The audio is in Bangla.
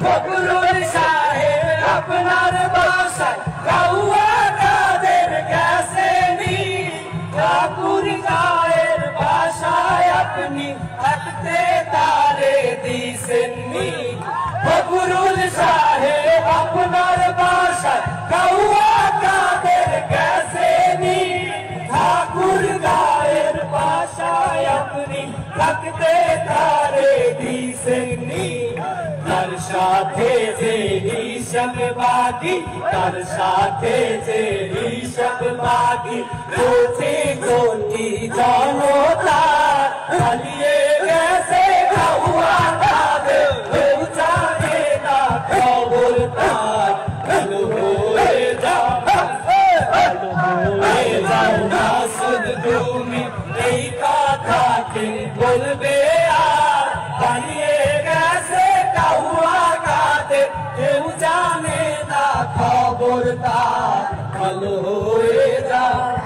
ফখরুল সাহেব আপনার বাসায় কাউয়া কাদের গেছে নি, ঠাকুর গায়ের বাসায় আপনি থাকতে তারে দিছেননি। ফখরুল সাহেব আপনার বাসায় কাউয়া কাদের গেছে নি, ঠাকুর গায়ের বাসায় আপনি থাকতে তারে দিছেননি। তার সাথে যে হিসাব বাকি, তার সাথে যে হিসাব বাকি, কোটি কোটি জনতা চালিয়ে গেছে কাউয়া কাদের, কেউ জানে না খবর তার। ভালো হয়ে যাও, ভালো হয়ে যাও না শুধু তুমি, এই কথা কে বলবে আর? পালিয়ে গেছে কাউয়া কাদের, কেউ জানে না খবর তার। ভালো হয়ে যাও।